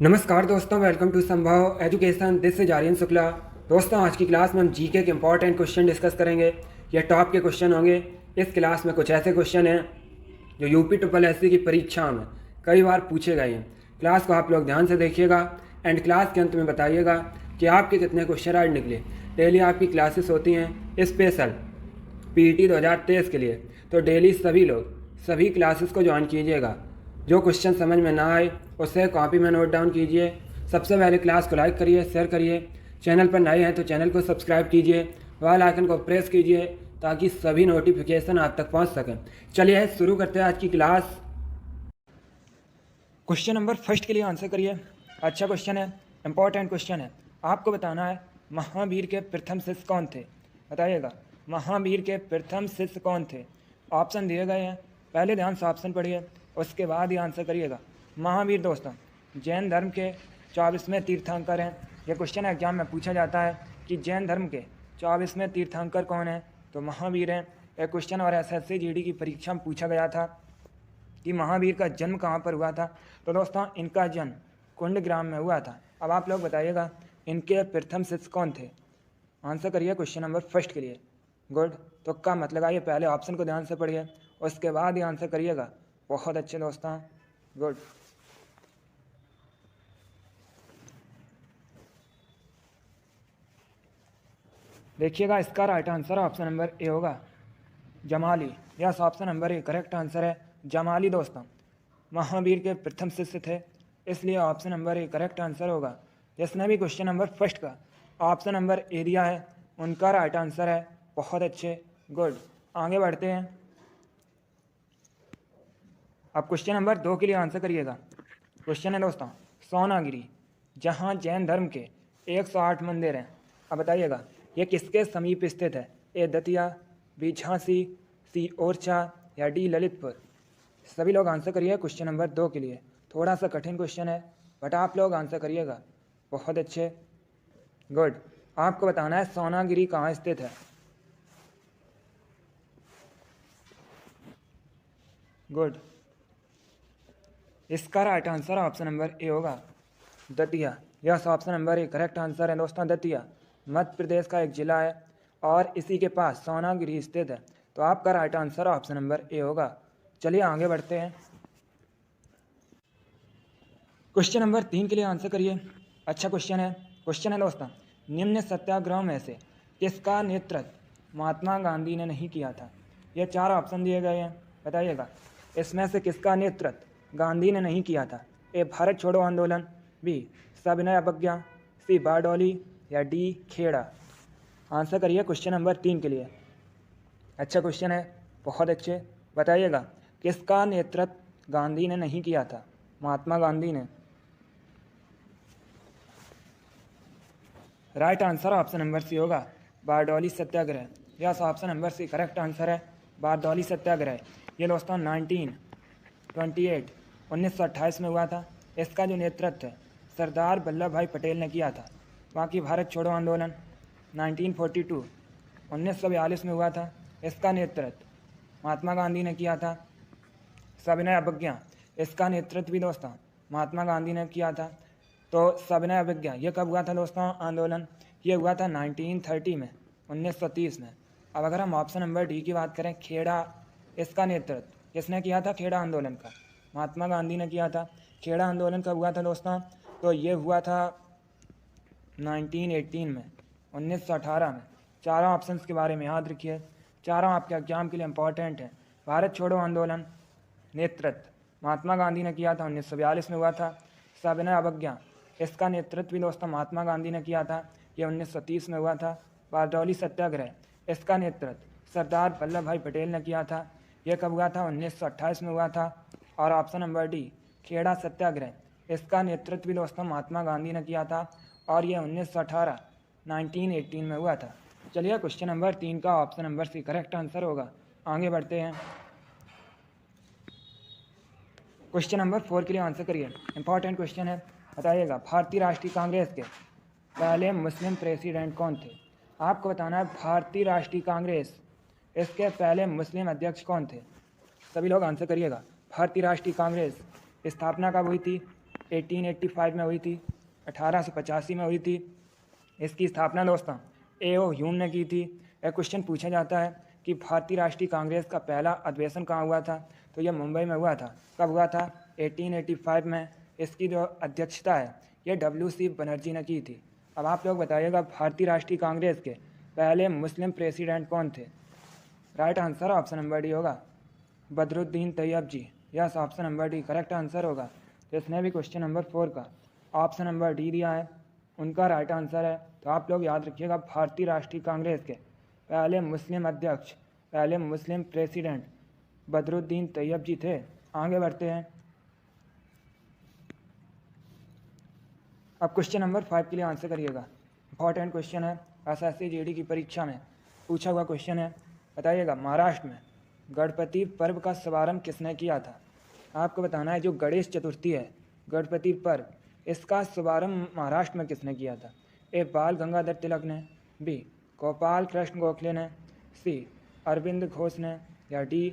नमस्कार दोस्तों, welcome to Sambhav education. This is Aryan Shukla. दोस्तों, आज की क्लास में हम जीके के इंपॉर्टेंट क्वेश्चन डिस्कस करेंगे। ये टॉप के क्वेश्चन होंगे। इस क्लास में कुछ ऐसे क्वेश्चन हैं जो यूपी ट्रिपल एससी की परीक्षा में कई बार पूछे गए हैं। क्लास को आप लोग ध्यान से देखिएगा एंड क्लास के अंत में बताइएगा कि आपके कितने क्वेश्चन आज निकले। डेली आपकी क्लासेस होती हैं स्पेशल पीईटी 2023 के लिए, तो डेली सभी लोग सभी क्लासेस को ज्वाइन कीजिएगा। जो क्वेश्चन समझ में ना आए उसे कॉपी में नोट डाउन कीजिए। सबसे पहले क्लास को लाइक करिए, शेयर करिए। चैनल पर नए हैं तो चैनल को सब्सक्राइब कीजिए, बेल आइकन को प्रेस कीजिए ताकि सभी नोटिफिकेशन आप तक पहुंच सकें। चलिए शुरू करते हैं आज की क्लास। क्वेश्चन नंबर फर्स्ट के लिए आंसर करिए। अच्छा क्वेश्चन है, इंपॉर्टेंट क्वेश्चन है। आपको बताना है महावीर के प्रथम शिष्य कौन थे। बताइएगा महावीर के प्रथम शिष्य कौन थे। ऑप्शन दिए गए हैं, पहले ध्यान से ऑप्शन पढ़िए, उसके बाद ही आंसर करिएगा। महावीर दोस्तों जैन धर्म के 24वें तीर्थंकर हैं। यह क्वेश्चन एग्जाम में पूछा जाता है कि जैन धर्म के 24वें तीर्थंकर कौन है, तो महावीर हैं। यह क्वेश्चन और एसएससी जीडी की परीक्षा में पूछा गया था कि महावीर का जन्म कहाँ पर हुआ था। तो दोस्तों इनका जन्म कुंडग्राम में हुआ था। अब आप लोग बताइएगा इनके प्रथम शिष्य कौन थे। आंसर करिए क्वेश्चन नंबर फर्स्ट के लिए। गुड। तो का मत लगाइए, पहले ऑप्शन को ध्यान से पढ़िए, उसके बाद ही आंसर करिएगा। बहुत अच्छे दोस्तों, गुड। देखिएगा इसका right answer option number A होगा, Jamali. Yes, option number A correct answer है, जमाली दोस्तों महावीर के प्रथम शिष्य थे, इसलिए option number A correct answer होगा। जिसने भी क्वेश्चन नंबर फर्स्ट का ऑप्शन नंबर ए दिया है उनका राइट आंसर है। बहुत अच्छे, गुड। आगे बढ़ते हैं। अब क्वेश्चन नंबर 2 के लिए आंसर करिएगा। क्वेश्चन है दोस्तों सोनागिरी, जहाँ जैन धर्म के 108 मंदिर हैं। अब बताइएगा ये किसके समीप स्थित है। ए दतिया, बी झांसी, सी ओरछा या डी ललितपुर। सभी लोग आंसर करिए क्वेश्चन नंबर 2 के लिए। थोड़ा सा कठिन क्वेश्चन है बट आप लोग आंसर करिएगा। बहुत अच्छे, गुड। आपको बताना है सोनागिरी कहाँ स्थित है। गुड। इसका right answer option number A होगा, Datia. Yes, option number A correct answer है दोस्तों, दतिया मध्य प्रदेश का एक जिला है और इसी के पास सोनागिरी स्थित है। तो आपका right answer option number A होगा। चलिए आगे बढ़ते हैं। क्वेश्चन नंबर 3 के लिए आंसर करिए। अच्छा क्वेश्चन है। क्वेश्चन है दोस्तों निम्न सत्याग्रह में से किसका नेतृत्व महात्मा गांधी ने नहीं किया था। ये 4 ऑप्शन दिए गए हैं, बताइएगा इसमें से किसका नेतृत्व गांधी ने नहीं किया था। ए भारत छोड़ो आंदोलन, बी सविनय अवज्ञा, सी बारडोली या डी खेड़ा। आंसर करिए क्वेश्चन नंबर 3 के लिए। अच्छा क्वेश्चन है, बहुत अच्छे। बताइएगा किसका नेतृत्व गांधी ने नहीं किया था, महात्मा गांधी ने। Right answer option number C होगा, Bardoli Satyagraha. Yes, option number C correct answer है, बारडोली सत्याग्रह। ये दोस्तों 1928 में हुआ था। इसका जो नेतृत्व है सरदार वल्लभ भाई पटेल ने किया था। बाकी भारत छोड़ो आंदोलन 1942 में हुआ था। इसका नेतृत्व महात्मा गांधी ने किया था। सविनय अवज्ञा, इसका नेतृत्व भी दोस्तों महात्मा गांधी ने किया था। तो सविनय अवज्ञा ये कब हुआ था दोस्तों आंदोलन, ये हुआ था 1930 में, 1930 में। अब अगर हम ऑप्शन नंबर डी की बात करें, खेड़ा, इसका नेतृत्व किसने किया था, खेड़ा आंदोलन का महात्मा गांधी ने किया था। खेड़ा आंदोलन कब हुआ था दोस्तों, तो ये हुआ था 1918 में, 1918 में। चारों ऑप्शंस के बारे में याद रखिए, चारों आपके एग्जाम के लिए इंपॉर्टेंट है। भारत छोड़ो आंदोलन नेतृत्व महात्मा गांधी ने किया था, 1942 में हुआ था। सविनय अवज्ञा, इसका नेतृत्व भी दोस्तों महात्मा गांधी ने किया था, ये 1930 में हुआ था। बारडोली सत्याग्रह, इसका नेतृत्व सरदार वल्लभ भाई पटेल ने किया था, यह कब हुआ था, 1928 में हुआ था। और ऑप्शन नंबर डी खेड़ा सत्याग्रह, इसका नेतृत्व भी दोस्तों महात्मा गांधी ने किया था और ये 1918 में हुआ था। चलिए क्वेश्चन नंबर 3 का option number C correct answer होगा। आगे बढ़ते हैं। क्वेश्चन नंबर 4 के लिए आंसर करिए। इंपॉर्टेंट क्वेश्चन है, बताइएगा भारतीय राष्ट्रीय कांग्रेस के पहले मुस्लिम प्रेसिडेंट कौन थे। आपको बताना है भारतीय राष्ट्रीय कांग्रेस इसके पहले मुस्लिम अध्यक्ष कौन थे। सभी लोग आंसर करिएगा। भारतीय राष्ट्रीय कांग्रेस स्थापना कब हुई थी, 1885 में हुई थी, 1885 में हुई थी। इसकी स्थापना दोस्तों A.O. ह्यूम ने की थी। एक क्वेश्चन पूछा जाता है कि भारतीय राष्ट्रीय कांग्रेस का पहला अधिवेशन कहाँ हुआ था, तो यह मुंबई में हुआ था। कब हुआ था? 1885 में। इसकी जो अध्यक्षता है ये W.C. बनर्जी ने की थी। अब आप लोग बताइएगा भारतीय राष्ट्रीय कांग्रेस के पहले मुस्लिम प्रेसिडेंट कौन थे? Right answer option number D होगा, Badruddin Tyab ji. Yes, option number D correct answer होगा। जिसने भी क्वेश्चन नंबर 4 का ऑप्शन नंबर डी दिया है उनका राइट आंसर है। तो आप लोग याद रखिएगा भारतीय राष्ट्रीय कांग्रेस के पहले मुस्लिम अध्यक्ष, पहले मुस्लिम प्रेसिडेंट बदरुद्दीन तैयब जी थे। आगे बढ़ते हैं। अब क्वेश्चन नंबर 5 के लिए आंसर करिएगा। इंपॉर्टेंट क्वेश्चन है, SSC GD की परीक्षा में पूछा हुआ क्वेश्चन है। बताइएगा महाराष्ट्र में गणपति पर्व का शुभारंभ किसने किया था? आपको बताना है जो गणेश चतुर्थी है, गणपति पर्व, इसका शुभारंभ महाराष्ट्र में किसने किया था? ए. बाल गंगाधर तिलक ने, बी. गोपाल कृष्ण गोखले ने, सी. अरविंद घोष ने, या डी.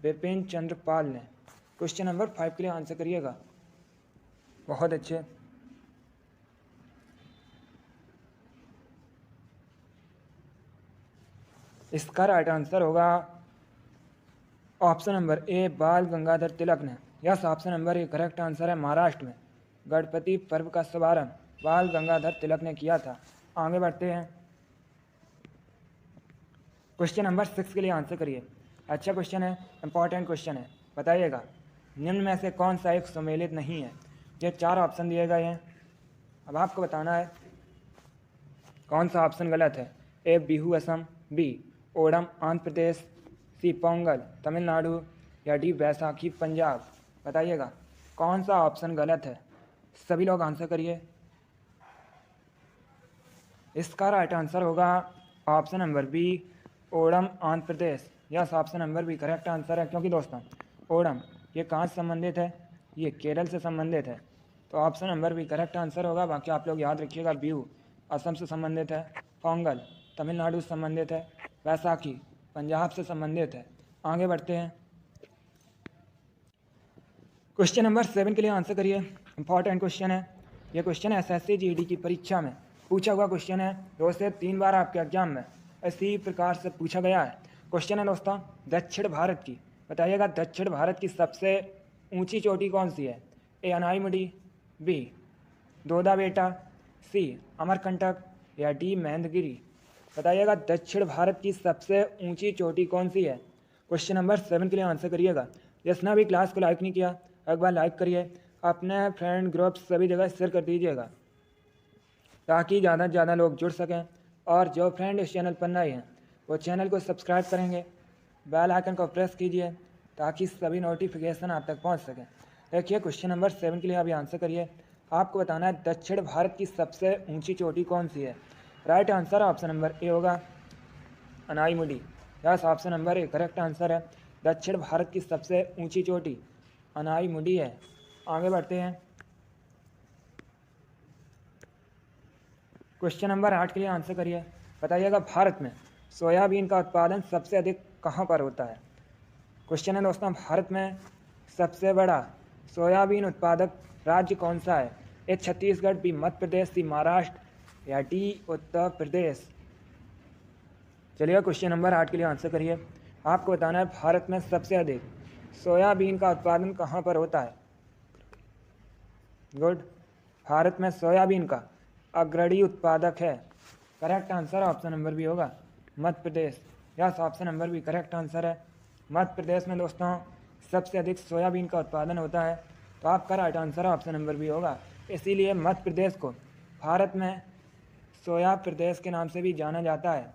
बिपिन चंद्र पाल ने। क्वेश्चन नंबर 5 के लिए आंसर करिएगा। बहुत अच्छे। इसका राइट आंसर होगा ऑप्शन नंबर ए, बाल गंगाधर तिलक ने। Yes, option number A correct answer है। महाराष्ट्र में गणपति पर्व का शुभारंभ बाल गंगाधर तिलक ने किया था। आगे बढ़ते हैं। क्वेश्चन नंबर 6 के लिए आंसर करिए। अच्छा क्वेश्चन है, इंपॉर्टेंट क्वेश्चन है। बताइएगा निम्न में से कौन सा एक सम्मिलित नहीं है? ये 4 ऑप्शन दिए गए हैं। अब आपको बताना है कौन सा ऑप्शन गलत है। ए. बिहू असम, बी. ओणम आंध्र प्रदेश, सी. पोंगल तमिलनाडु, या डी. बैसाखी पंजाब। बताइएगा कौन सा ऑप्शन गलत है। सभी लोग आंसर करिए। इसका राइट आंसर होगा option number B, Onam Andhra Pradesh. Yes, option number B correct answer है। क्योंकि दोस्तों ओणम ये कहाँ से संबंधित है? ये केरल से संबंधित है। तो option number B correct answer होगा। बाकी आप लोग याद रखिएगा बिहू असम से संबंधित है, पोंगल तमिलनाडु से संबंधित है, बैसाखी पंजाब से संबंधित है। आगे बढ़ते हैं। क्वेश्चन नंबर 7 के लिए आंसर करिए। इंपॉर्टेंट क्वेश्चन है। यह क्वेश्चन SSC GD की परीक्षा में पूछा हुआ क्वेश्चन है। 2 से 3 बार आपके एग्जाम में इसी प्रकार से पूछा गया है। क्वेश्चन है दोस्तों दक्षिण भारत की। बताइएगा दक्षिण भारत की सबसे ऊंची चोटी कौन सी है? ए. अनाईमुडी, बी. दोदा बेटा, सी. अमरकंटक, या डी. महेंद्रगिरी। बताइएगा दक्षिण भारत की सबसे ऊंची चोटी कौन सी है? क्वेश्चन नंबर 7 के लिए आंसर करिएगा। जिसने भी क्लास को लाइक नहीं किया एक बार लाइक करिए, अपने फ्रेंड ग्रुप सभी जगह शेयर कर दीजिएगा ताकि ज़्यादा से ज़्यादा लोग जुड़ सकें। और जो फ्रेंड इस चैनल पर नए हैं वो चैनल को सब्सक्राइब करेंगे, बेल आइकन को प्रेस कीजिए ताकि सभी नोटिफिकेशन आप तक पहुंच सकें। देखिए क्वेश्चन नंबर 7 के लिए अभी आंसर करिए। आपको बताना है दक्षिण भारत की सबसे ऊंची चोटी कौन सी है? Right answer option number A होगा, Anamudi. Yes, option number A correct answer है। दक्षिण भारत की सबसे ऊंची चोटी अनाईमुडी है। आगे बढ़ते हैं। क्वेश्चन नंबर 8 के लिए आंसर करिए। बताइएगा भारत में सोयाबीन का उत्पादन सबसे अधिक कहाँ पर होता है? क्वेश्चन है दोस्तों भारत में सबसे बड़ा सोयाबीन उत्पादक राज्य कौन सा है? ए. छत्तीसगढ़, बी. मध्य प्रदेश, सी. महाराष्ट्र, या डी. उत्तर प्रदेश। चलिए क्वेश्चन नंबर 8 के लिए आंसर करिए। आपको बताना है भारत में सबसे अधिक सोयाबीन का उत्पादन कहाँ पर होता है? गुड, भारत में सोयाबीन का अग्रणी उत्पादक है। Correct answer option number B होगा, Madhya Pradesh. Yes, option number B correct answer है। मध्य प्रदेश में दोस्तों सबसे अधिक सोयाबीन का उत्पादन होता है। तो आपका right answer option number B होगा। इसीलिए मध्य प्रदेश को भारत में सोया प्रदेश के नाम से भी जाना जाता है।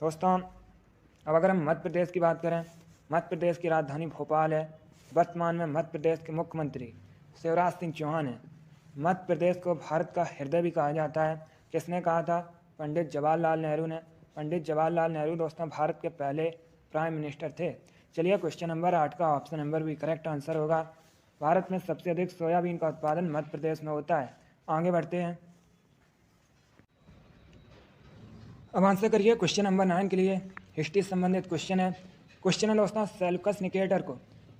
दोस्तों अब अगर हम मध्य प्रदेश की बात करें, मध्य प्रदेश की राजधानी भोपाल है। वर्तमान में मध्य प्रदेश के मुख्यमंत्री शिवराज सिंह चौहान हैं। मध्य प्रदेश को भारत का हृदय भी कहा जाता है। किसने कहा था? पंडित जवाहरलाल नेहरू ने। पंडित जवाहरलाल नेहरू दोस्तों भारत के पहले प्राइम मिनिस्टर थे। चलिए क्वेश्चन नंबर 8 का ऑप्शन नंबर भी करेक्ट आंसर होगा। भारत में सबसे अधिक सोयाबीन का उत्पादन मध्य प्रदेश में होता है। आगे बढ़ते हैं। अब आंसर करिए क्वेश्चन नंबर 9 के लिए। हिस्ट्री संबंधित क्वेश्चन है। क्वेश्चन है दोस्तों सेल्यूकस निकेटर को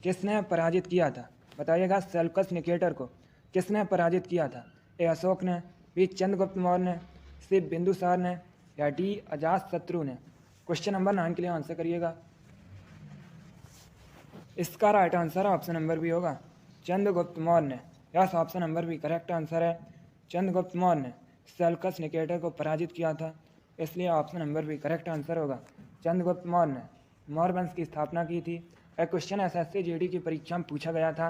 किसने पराजित किया था? बताइएगा सेल्यूकस निकेटर को किसने पराजित किया था? ए अशोक ने, बी चंद्रगुप्त मौर्य ने, सी बिंदुसार ने, या डी अजातशत्रु ने? क्वेश्चन नंबर 9 के लिए आंसर करिएगा। इसका right answer option number B होगा चंद्रगुप्त मौर्य ने। Yes, option number B correct answer है। चंद्रगुप्त मौर्य ने सेल्कस निकेटर को पराजित किया था, इसलिए option number B correct answer होगा। चंद्रगुप्त मौर्य ने मौर्य वंश की स्थापना की थी। एक क्वेश्चन एसएससी जीडी की परीक्षा में पूछा गया था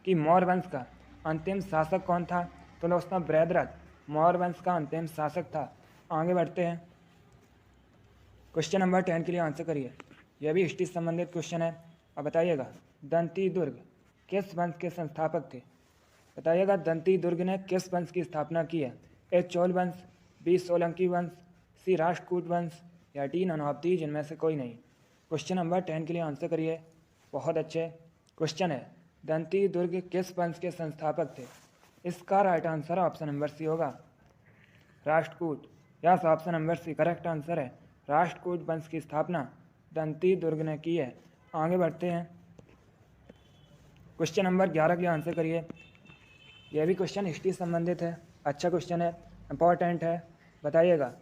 कि मौर्य वंश का अंतिम शासक कौन था? तो दोस्तों बृहद्रथ मौर्य वंश का अंतिम शासक था। आगे बढ़ते हैं, क्वेश्चन नंबर 10 के लिए आंसर करिए। यह भी हिस्ट्री से संबंधित क्वेश्चन है। अब बताइएगा दंती दुर्ग किस वंश के संस्थापक थे? बताइएगा दंती दुर्ग ने किस वंश की स्थापना की है? ए चोल वंश, बी सोलंकी वंश, सी राष्ट्रकूट वंश, या डी ननौती जिनमें से कोई नहीं? क्वेश्चन नंबर 10 के लिए आंसर करिए। बहुत अच्छे क्वेश्चन है। दंती दुर्ग किस वंश के संस्थापक थे? इसका right answer option number C होगा Rashtrakuta. Yes, option number C correct answer है। राष्ट्रकूट वंश की स्थापना दंती दुर्ग ने की है। आगे बढ़ते हैं, क्वेश्चन नंबर 11 के लिए आंसर करिए। यह भी क्वेश्चन हिस्ट्री संबंधित है। अच्छा क्वेश्चन है, इंपॉर्टेंट है। बताइएगा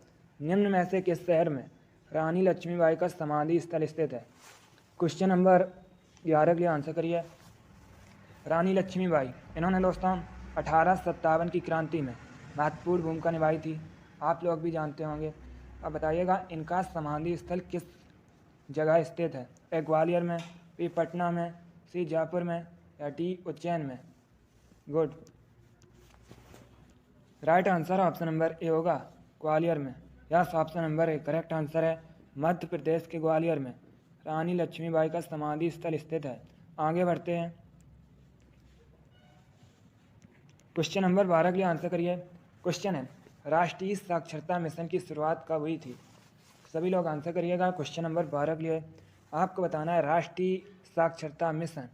निम्न में से किस शहर में रानी लक्ष्मीबाई का समाधि स्थल स्थित है? क्वेश्चन नंबर 11 के लिए आंसर करिए। रानी लक्ष्मीबाई इन्होंने दोस्तों 1857 की क्रांति में महत्वपूर्ण भूमिका निभाई थी, आप लोग भी जानते होंगे। अब बताइएगा इनका समाधि स्थल किस जगह स्थित है? ए ग्वालियर में, बी पटना में, सी जयपुर में, या डी उज्जैन में? Good, right answer option number A होगा ग्वालियर में। Yes, option number A correct answer है। मध्य प्रदेश के ग्वालियर में रानी लक्ष्मीबाई का समाधि स्थल स्थित है। आगे बढ़ते हैं, क्वेश्चन नंबर 12 के लिए आंसर करिए। क्वेश्चन है राष्ट्रीय साक्षरता मिशन की शुरुआत कब हुई थी? सभी लोग आंसर करिएगा। क्वेश्चन नंबर 12 के लिए आपको बताना है राष्ट्रीय साक्षरता मिशन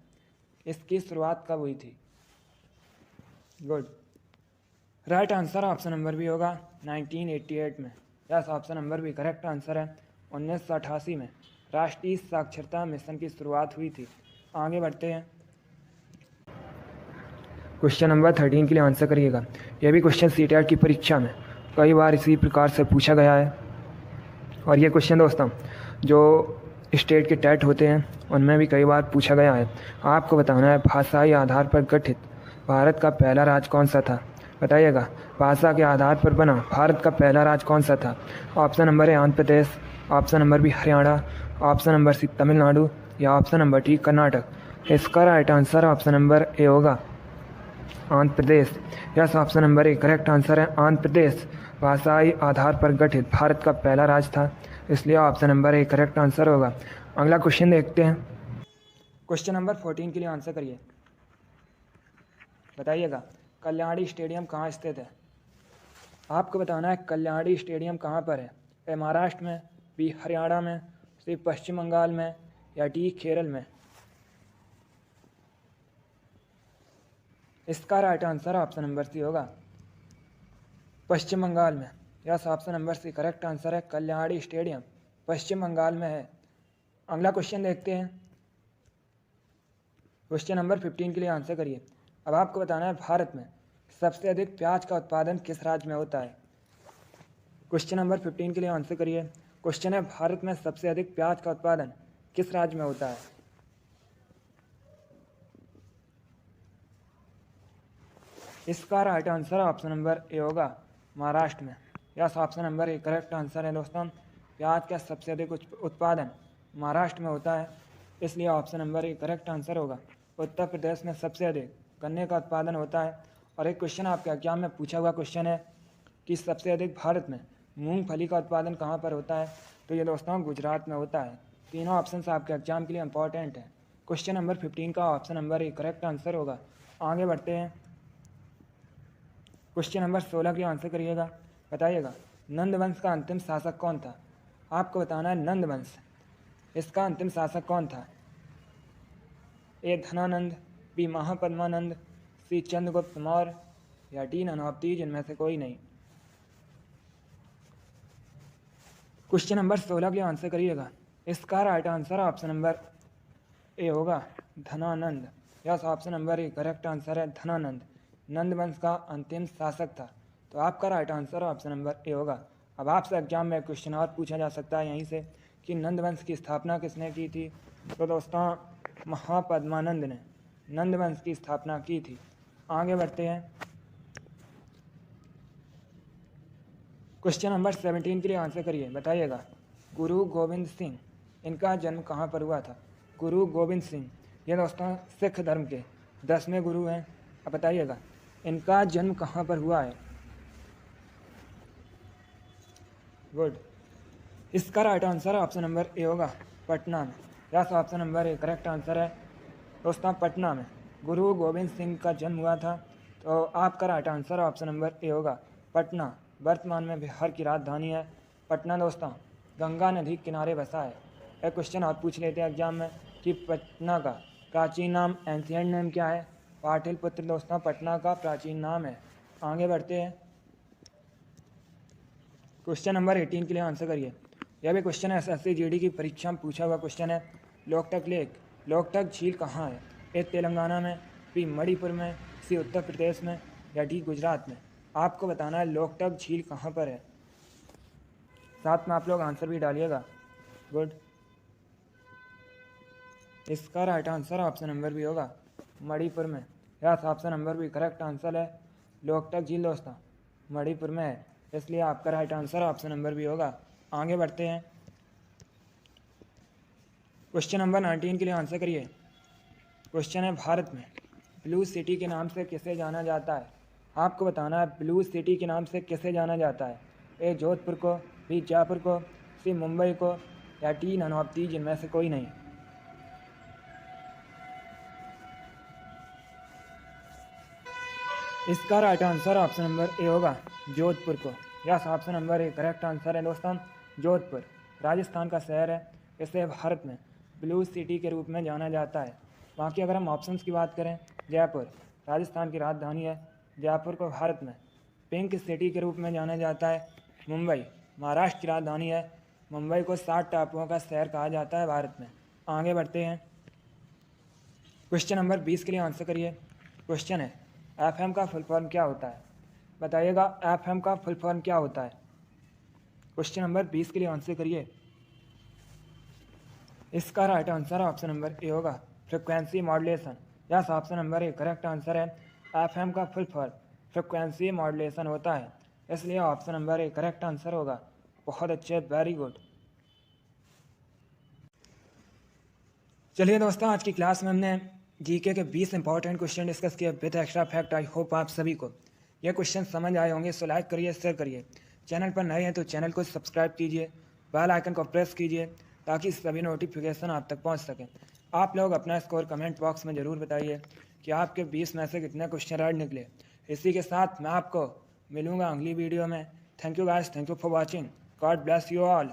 इसकी शुरुआत कब हुई थी? Good, right answer option number B होगा 1988 में। Yes, option number B correct answer है। 1988 में राष्ट्रीय साक्षरता मिशन की शुरुआत हुई थी। आगे बढ़ते हैं, क्वेश्चन नंबर 13 के लिए आंसर करिएगा। यह भी क्वेश्चन सीटेट की परीक्षा में कई बार इसी प्रकार से पूछा गया है। और ये क्वेश्चन दोस्तों जो स्टेट के टेट होते हैं उनमें भी कई बार पूछा गया है। आपको बताना है भाषाई आधार पर गठित भारत का पहला राज्य कौन सा था? बताइएगा भाषा के आधार पर बना भारत का पहला राज्य कौन सा था? Option number A Andhra Pradesh, option number B Haryana, option number C Tamil Nadu, या ऑप्शन नंबर डी कर्नाटक? इसका right answer option number A होगा Andhra Pradesh. Yes, option number A correct answer है। आंध्र प्रदेश भाषाई आधार पर गठित भारत का पहला राज्य था, इसलिए option number A correct answer होगा। अगला क्वेश्चन देखते हैं, क्वेश्चन नंबर 14 के लिए आंसर करिए। बताइएगा कल्याणी स्टेडियम कहाँ स्थित है? आपको बताना है कल्याणी स्टेडियम कहाँ पर है? ए महाराष्ट्र में, बी हरियाणा में, सी पश्चिम बंगाल में, या डी केरल में? इसका right answer option number C होगा पश्चिम बंगाल में। Yes, option number C correct answer है। कल्याणी स्टेडियम पश्चिम बंगाल में है। अगला क्वेश्चन देखते हैं, क्वेश्चन नंबर 15 के लिए आंसर करिए। अब आपको बताना है भारत में सबसे अधिक प्याज का उत्पादन किस राज्य में होता है? क्वेश्चन नंबर 15 के लिए आंसर करिए। क्वेश्चन है भारत में सबसे अधिक प्याज का उत्पादन किस राज्य में होता है? इसका right answer option number A होगा महाराष्ट्र में। Yes, option number A correct answer है दोस्तों। प्याज का सबसे अधिक उत्पादन महाराष्ट्र में होता है, इसलिए option number A correct answer होगा। उत्तर प्रदेश में सबसे अधिक गन्ने का उत्पादन होता है। और एक क्वेश्चन आपके एग्जाम में पूछा हुआ क्वेश्चन है कि सबसे अधिक भारत में मूंगफली का उत्पादन कहाँ पर होता है? तो ये दोस्तों गुजरात में होता है। तीनों ऑप्शन आपके एग्जाम के लिए इंपॉर्टेंट है। क्वेश्चन नंबर 15 का option number A correct answer होगा। आगे बढ़ते हैं, क्वेश्चन नंबर 16 के लिए आंसर करिएगा। बताइएगा नंद वंश का अंतिम शासक कौन था? आपको बताना है नंद वंश इसका अंतिम शासक कौन था? ए धनानंद, बी महापद्मानंद, सी चंद्रगुप्त मौर्य, या डी ननौती जिनमें से कोई नहीं? क्वेश्चन नंबर 16 के लिए आंसर करिएगा। इसका right answer option number A होगा Dhanananda. Yes, option number A correct answer है धनानंद। नंद वंश का अंतिम शासक था। तो आपका right answer option number A होगा। अब आपसे एग्जाम में क्वेश्चन और पूछा जा सकता है यहीं से कि नंद वंश की स्थापना किसने की थी। तो दोस्तों महापद्मानंद ने नंद वंश की स्थापना की थी। आगे बढ़ते हैं। क्वेश्चन नंबर 17 के लिए आंसर करिए, बताइएगा। गुरु गोविंद सिंह, इनका जन्म कहाँ पर हुआ था। गुरु गोविंद सिंह ये दोस्तों सिख धर्म के 10वें गुरु हैं। अब बताइएगा इनका जन्म कहाँ पर हुआ है। गुड, इसका right answer option number A होगा पटना में। Yes, option number A correct answer है दोस्तों पटना में गुरु गोविंद सिंह का जन्म हुआ था। तो आपका right answer option number A होगा पटना। वर्तमान में बिहार की राजधानी है पटना दोस्तों, गंगा नदी किनारे बसा है। एक क्वेश्चन और पूछ लेते हैं एग्जाम में कि पटना का प्राचीन नाम, एंशिएंट नेम क्या है। पाटलिपुत्र दोस्तों पटना का प्राचीन नाम है। आगे बढ़ते हैं। क्वेश्चन नंबर 18 के लिए आंसर करिए। यह भी क्वेश्चन है SSC GD की परीक्षा में पूछा हुआ क्वेश्चन है। लोकटक लेक, लोकटक झील कहाँ है। ए तेलंगाना में, बी मणिपुर में, सी उत्तर प्रदेश में, या डी गुजरात में। आपको बताना है लोकटक झील कहाँ पर है। साथ में आप लोग आंसर भी डालिएगा। गुड, इसका राइट आंसर ऑप्शन नंबर भी होगा मणिपुर में। यस, ऑप्शन नंबर भी करेक्ट आंसर है। लोकटक झील दोस्तों मणिपुर में है, इसलिए आपका राइट आंसर ऑप्शन नंबर भी होगा। आगे बढ़ते हैं। क्वेश्चन नंबर 19 के लिए आंसर करिए। क्वेश्चन है भारत में ब्लू सिटी के नाम से किसे जाना जाता है। आपको बताना है ब्लू सिटी के नाम से किसे जाना जाता है। ए जोधपुर को, बी जयपुर को, सी मुंबई को, या डी नन ऑफ दीज इनमें से कोई नहीं। इसका right answer option number A होगा जोधपुर को। Yes, option number A correct answer है दोस्तों जोधपुर, राजस्थान का शहर है। इसे भारत में ब्लू सिटी के रूप में जाना जाता है। बाकी अगर हम ऑप्शंस की बात करें, जयपुर राजस्थान की राजधानी है, जयपुर को भारत में पिंक सिटी के रूप में जाना जाता है। मुंबई महाराष्ट्र की राजधानी है, मुंबई को 7 टापुओं का शहर कहा जाता है भारत में। आगे बढ़ते हैं। क्वेश्चन नंबर 20 के लिए आंसर करिए। क्वेश्चन है FM का फुल फॉर्म क्या होता है। बताइएगा FM का फुल फॉर्म क्या होता है। क्वेश्चन नंबर 20 के लिए आंसर करिए। इसका right answer option number A होगा frequency modulation. Yes, option number A correct answer है। FM का फुल फॉर्म फ्रिक्वेंसी मॉड्यूलेशन होता है, इसलिए option number A correct answer होगा। बहुत अच्छे, वेरी गुड। चलिए दोस्तों, आज की क्लास में हमने GK के 20 इंपॉर्टेंट क्वेश्चन डिस्कस किए with extra fact. I hope आप सभी को ये क्वेश्चन समझ आए होंगे। सो लाइक करिए, शेयर करिए। चैनल पर नए हैं तो चैनल को सब्सक्राइब कीजिए, बेल आइकन को प्रेस कीजिए ताकि सभी नोटिफिकेशन आप तक पहुंच सकें। आप लोग अपना स्कोर कमेंट बॉक्स में ज़रूर बताइए कि आपके 20 में से कितने क्वेश्चन राइट निकले। इसी के साथ मैं आपको मिलूँगा अगली वीडियो में। Thank you guys, thank you for watching. God bless you all.